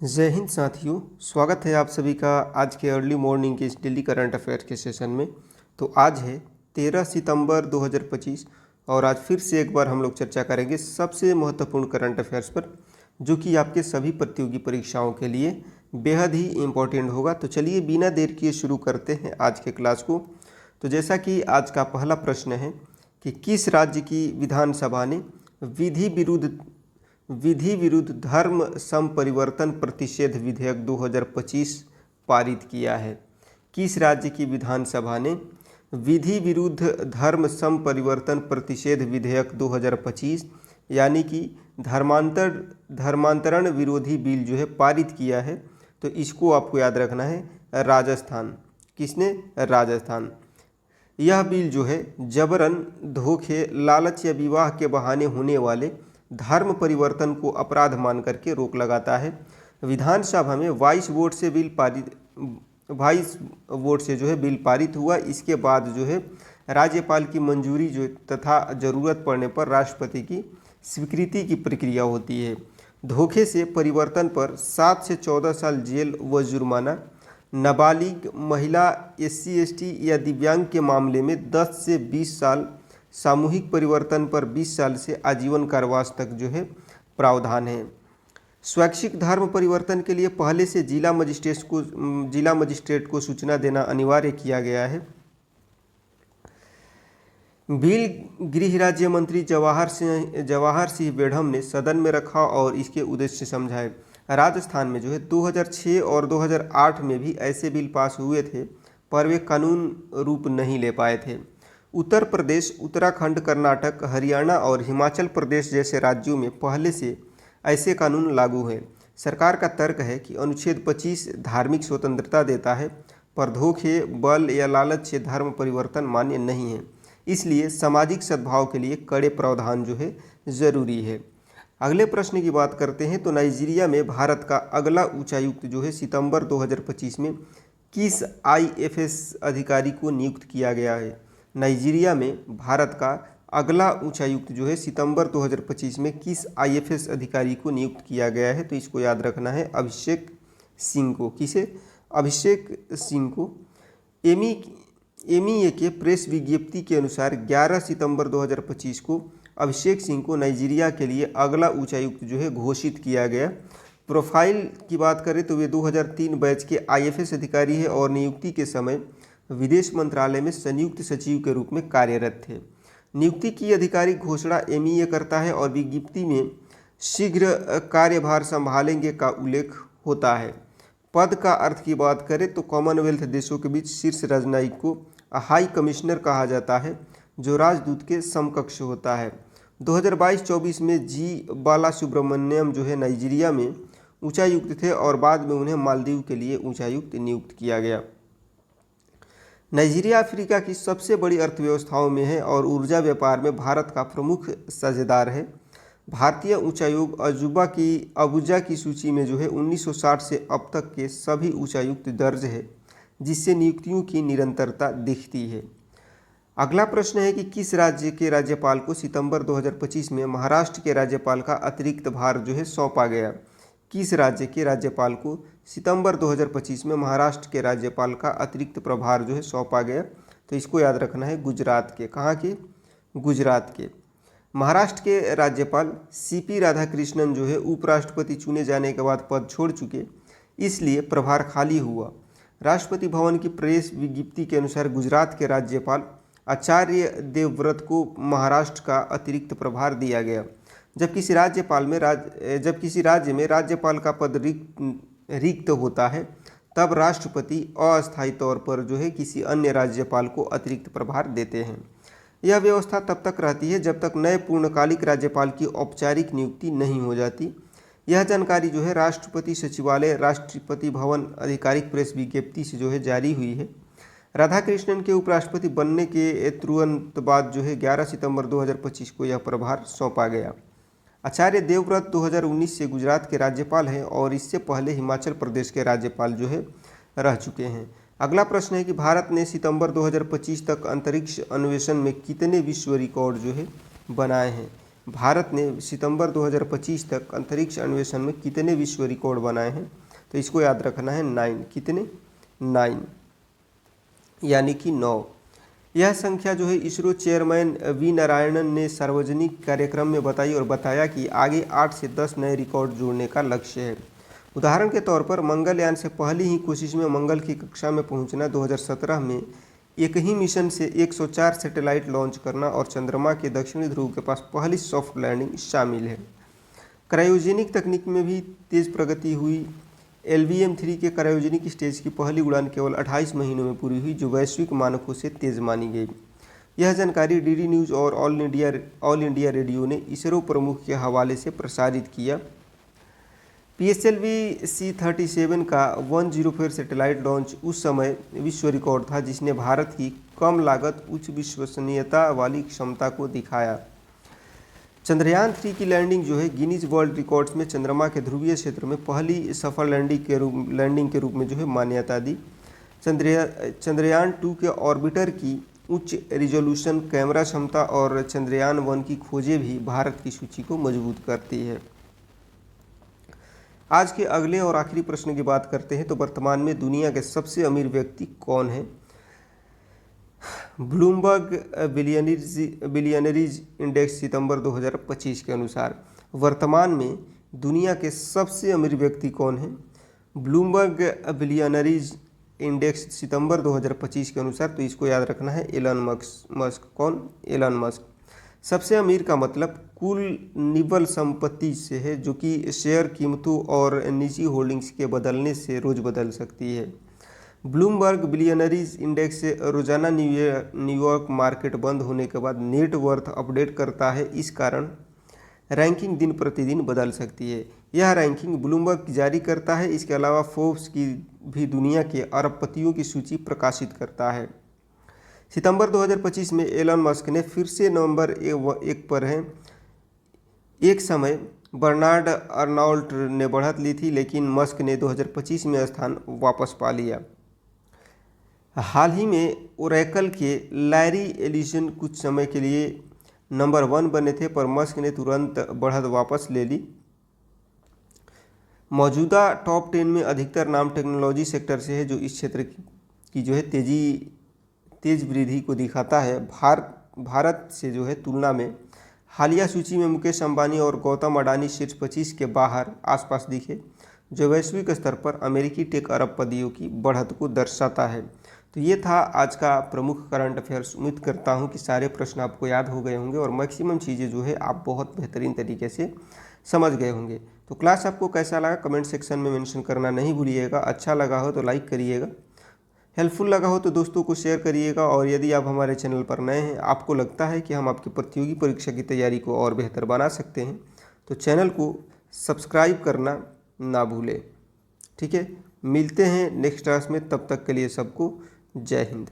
जय हिंद साथियों, स्वागत है आप सभी का आज के अर्ली मॉर्निंग के इस डेली करंट अफेयर के सेशन में। तो आज है 13 सितंबर 2025 और आज फिर से एक बार हम लोग चर्चा करेंगे सबसे महत्वपूर्ण करंट अफेयर्स पर, जो कि आपके सभी प्रतियोगी परीक्षाओं के लिए बेहद ही इम्पोर्टेंट होगा। तो चलिए बिना देर किए शुरू करते हैं आज के क्लास को। तो जैसा कि आज का पहला प्रश्न है कि किस राज्य की विधानसभा ने विधि विरुद्ध धर्म संपरिवर्तन प्रतिषेध विधेयक 2025 पारित किया है। किस राज्य की विधानसभा ने विधि विरुद्ध धर्म संपरिवर्तन प्रतिषेध विधेयक 2025 यानी कि धर्मांतरण विरोधी बिल जो है पारित किया है? तो इसको आपको याद रखना है, राजस्थान। किसने? राजस्थान। यह बिल जो है जबरन, धोखे, लालच या विवाह के बहाने होने वाले धर्म परिवर्तन को अपराध मान करके रोक लगाता है। विधानसभा में 22 वोट से जो है बिल पारित हुआ। इसके बाद जो है राज्यपाल की मंजूरी जो तथा ज़रूरत पड़ने पर राष्ट्रपति की स्वीकृति की प्रक्रिया होती है। धोखे से परिवर्तन पर 7 से 14 साल जेल व जुर्माना, नाबालिग महिला, SC/ST या दिव्यांग के मामले में 10 से 20 साल, सामूहिक परिवर्तन पर 20 साल से आजीवन कारावास तक जो है प्रावधान है। स्वैच्छिक धर्म परिवर्तन के लिए पहले से जिला मजिस्ट्रेट को सूचना देना अनिवार्य किया गया है। बिल गृह राज्य मंत्री जवाहर सिंह बेढ़म ने सदन में रखा और इसके उद्देश्य समझाए। राजस्थान में जो है 2006 और 2008 में भी ऐसे बिल पास हुए थे, पर वे कानून रूप नहीं ले पाए थे। उत्तर प्रदेश, उत्तराखंड, कर्नाटक, हरियाणा और हिमाचल प्रदेश जैसे राज्यों में पहले से ऐसे कानून लागू हैं। सरकार का तर्क है कि अनुच्छेद 25 धार्मिक स्वतंत्रता देता है, पर धोखे, बल या लालच से धर्म परिवर्तन मान्य नहीं है। इसलिए सामाजिक सद्भाव के लिए कड़े प्रावधान जो है ज़रूरी है। अगले प्रश्न की बात करते हैं। तो नाइजीरिया में भारत का अगला उच्चायुक्त जो है सितंबर 2025 में किस IFS अधिकारी को नियुक्त किया गया है? नाइजीरिया में भारत का अगला उच्चायुक्त जो है सितंबर 2025 में किस IFS अधिकारी को नियुक्त किया गया है? तो इसको याद रखना है, अभिषेक सिंह को। किसे? अभिषेक सिंह को। MEA के प्रेस विज्ञप्ति के अनुसार 11 सितंबर 2025 को अभिषेक सिंह को नाइजीरिया के लिए अगला उच्चायुक्त जो है घोषित किया गया। प्रोफाइल की बात करें तो वे 2003 बैच के IFS अधिकारी है और नियुक्ति के समय विदेश मंत्रालय में संयुक्त सचिव के रूप में कार्यरत थे। नियुक्ति की आधिकारिक घोषणा MEA करता है और विज्ञप्ति में शीघ्र कार्यभार संभालेंगे का उल्लेख होता है। पद का अर्थ की बात करें तो कॉमनवेल्थ देशों के बीच शीर्ष राजनयिक को हाई कमिश्नर कहा जाता है, जो राजदूत के समकक्ष होता है। 2022-24 में G बालासुब्रमण्यम जो है नाइजीरिया में उच्चायुक्त थे और बाद में उन्हें मालदीव के लिए उच्चायुक्त नियुक्त किया गया। नाइजीरिया अफ्रीका की सबसे बड़ी अर्थव्यवस्थाओं में है और ऊर्जा व्यापार में भारत का प्रमुख साझेदार है। भारतीय उच्चायोग अबुजा की सूची में जो है 1960 से अब तक के सभी उच्चायुक्त दर्ज है, जिससे नियुक्तियों की निरंतरता दिखती है। अगला प्रश्न है कि किस राज्य के राज्यपाल को सितंबर 2025 में महाराष्ट्र के राज्यपाल का अतिरिक्त भार जो है सौंपा गया? किस राज्य के राज्यपाल को सितंबर 2025 में महाराष्ट्र के राज्यपाल का अतिरिक्त प्रभार जो है सौंपा गया? तो इसको याद रखना है, गुजरात के। कहाँ के? गुजरात के। महाराष्ट्र के राज्यपाल CP राधाकृष्णन जो है उपराष्ट्रपति चुने जाने के बाद पद छोड़ चुके, इसलिए प्रभार खाली हुआ। राष्ट्रपति भवन की प्रेस विज्ञप्ति के अनुसार गुजरात के राज्यपाल आचार्य देवव्रत को महाराष्ट्र का अतिरिक्त प्रभार दिया गया। जब किसी राज्य में राज्यपाल का पद रिक्त होता है, तब राष्ट्रपति अस्थायी तौर पर जो है किसी अन्य राज्यपाल को अतिरिक्त प्रभार देते हैं। यह व्यवस्था तब तक रहती है जब तक नए पूर्णकालिक राज्यपाल की औपचारिक नियुक्ति नहीं हो जाती। यह जानकारी जो है राष्ट्रपति सचिवालय, राष्ट्रपति भवन आधिकारिक प्रेस विज्ञप्ति से जो है जारी हुई है। राधाकृष्णन के उपराष्ट्रपति बनने के तुरंत बाद जो है 11 सितंबर 2025 को यह प्रभार सौंपा गया। आचार्य देवव्रत 2019 से गुजरात के राज्यपाल हैं और इससे पहले हिमाचल प्रदेश के राज्यपाल जो है रह चुके हैं। अगला प्रश्न है कि भारत ने सितंबर 2025 तक अंतरिक्ष अन्वेषण में कितने विश्व रिकॉर्ड जो है बनाए हैं? भारत ने सितंबर 2025 तक अंतरिक्ष अन्वेषण में कितने विश्व रिकॉर्ड बनाए हैं? तो इसको याद रखना है 9। कितने? 9, यानी कि 9। यह संख्या जो है इसरो चेयरमैन वी नारायणन ने सार्वजनिक कार्यक्रम में बताई और बताया कि आगे 8 से 10 नए रिकॉर्ड जोड़ने का लक्ष्य है। उदाहरण के तौर पर मंगलयान से पहली ही कोशिश में मंगल की कक्षा में पहुंचना, 2017 में एक ही मिशन से 104 सैटेलाइट लॉन्च करना और चंद्रमा के दक्षिणी ध्रुव के पास पहली सॉफ्ट लैंडिंग शामिल है। क्रायोजेनिक तकनीक में भी तेज प्रगति हुई। LVM-3 के क्रायोजेनिक स्टेज की पहली उड़ान केवल 28 महीनों में पूरी हुई, जो वैश्विक मानकों से तेज मानी गई। यह जानकारी DD न्यूज़ और ऑल इंडिया रेडियो ने इसरो प्रमुख के हवाले से प्रसारित किया। PSLV C-37 का 104 सैटेलाइट लॉन्च उस समय विश्व रिकॉर्ड था, जिसने भारत की कम लागत उच्च विश्वसनीयता वाली क्षमता को दिखाया। चंद्रयान 3 की लैंडिंग जो है गिनीज वर्ल्ड रिकॉर्ड्स में चंद्रमा के ध्रुवीय क्षेत्र में पहली सफल लैंडिंग के रूप में जो है मान्यता दी। चंद्रयान 2 के ऑर्बिटर की उच्च रिजोल्यूशन कैमरा क्षमता और चंद्रयान 1 की खोजें भी भारत की सूची को मजबूत करती है। आज के अगले और आखिरी प्रश्न की बात करते हैं तो वर्तमान में दुनिया के सबसे अमीर व्यक्ति कौन है? ब्लूमबर्ग बिलियनरीज इंडेक्स सितंबर 2025 के अनुसार वर्तमान में दुनिया के सबसे अमीर व्यक्ति कौन है? ब्लूमबर्ग बिलियनरीज इंडेक्स सितंबर 2025 के अनुसार, तो इसको याद रखना है एलन मस्क। कौन? Elon Musk. सबसे अमीर का मतलब कुल निवल संपत्ति से है, जो कि शेयर कीमतों और निजी होल्डिंग्स के बदलने से रोज बदल सकती है। ब्लूमबर्ग बिलियनरीज इंडेक्स से रोजाना न्यूयॉर्क मार्केट बंद होने के बाद नेट वर्थ अपडेट करता है। इस कारण रैंकिंग दिन प्रतिदिन बदल सकती है। यह रैंकिंग ब्लूमबर्ग जारी करता है। इसके अलावा फोर्ब्स की भी दुनिया के अरबपतियों की सूची प्रकाशित करता है। सितंबर 2025 में एलन मस्क ने फिर से नंबर 1 पर हैं। एक समय बर्नार्ड अर्नॉल्ट ने बढ़त ली थी, लेकिन मस्क ने 2025 में स्थान वापस पा लिया। हाल ही में ओरेकल के लैरी एलिसन कुछ समय के लिए नंबर 1 बने थे, पर मस्क ने तुरंत बढ़त वापस ले ली। मौजूदा टॉप 10 में अधिकतर नाम टेक्नोलॉजी सेक्टर से है, जो इस क्षेत्र की जो है तेज वृद्धि को दिखाता है। भारत से जो है तुलना में हालिया सूची में मुकेश अंबानी और गौतम अडानी शीर्ष 25 के बाहर आसपास दिखे, जो वैश्विक स्तर पर अमेरिकी टेक अरबपतियों की बढ़त को दर्शाता है। तो ये था आज का प्रमुख करंट अफेयर्स। उम्मीद करता हूँ कि सारे प्रश्न आपको याद हो गए होंगे और मैक्सिमम चीज़ें जो है आप बहुत बेहतरीन तरीके से समझ गए होंगे। तो क्लास आपको कैसा लगा कमेंट सेक्शन में मेंशन करना नहीं भूलिएगा। अच्छा लगा हो तो लाइक करिएगा, हेल्पफुल लगा हो तो दोस्तों को शेयर करिएगा। और यदि आप हमारे चैनल पर नए हैं, आपको लगता है कि हम आपकी प्रतियोगी परीक्षा की तैयारी को और बेहतर बना सकते हैं, तो चैनल को सब्सक्राइब करना ना भूलें। ठीक है, मिलते हैं नेक्स्ट क्लास में। तब तक के लिए सबको जय हिंद।